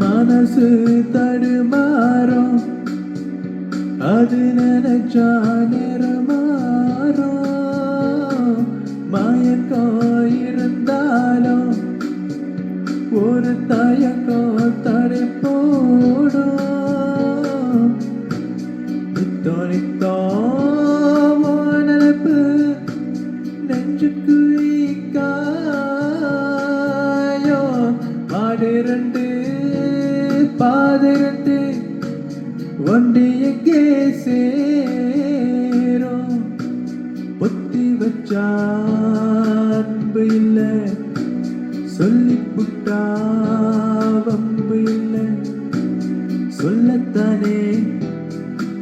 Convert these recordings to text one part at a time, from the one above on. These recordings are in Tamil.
மனசு தடுமாறும், அது நினைச்சா நேரமாறும். மயக்கம் இருந்தாலும் ஒரு தயக்கம் தடை போடும். நித்தோ நித்தோ நினைப்பு நெஞ்சுக்கு காயோ. பாடிரண்டு பாதிரண்டு ஒண்டி எங்கே சேரும். பொத்தி வச்சா அன்பு இல்ல, சொல்லிப்புட்டா வம்பு இல்ல. சொல்லத்தானே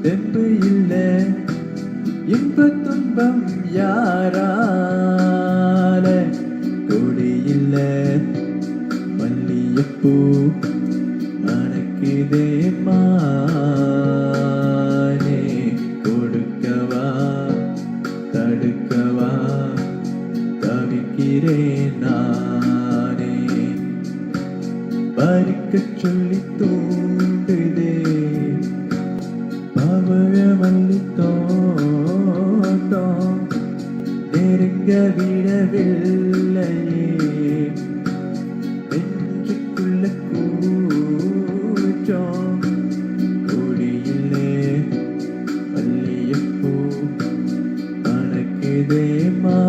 தெம்பு இல்ல, இன்ப துன்பம் யாரால கொடி இல்ல. மல்லியப்பூ மணக்குதே மானே, கொடுக்கவா தடுக்கவா தவிக்கிறேன் நானே. பறிக்கச் சொல்லி தூண்டுதே பவழ மல்லி தோட்டம், நெருங்க விடவில்லையே நெஞ்சுக்குள்ள கூச்சம். கொடியிலே மல்லியப்பூ மணக்குதே மா.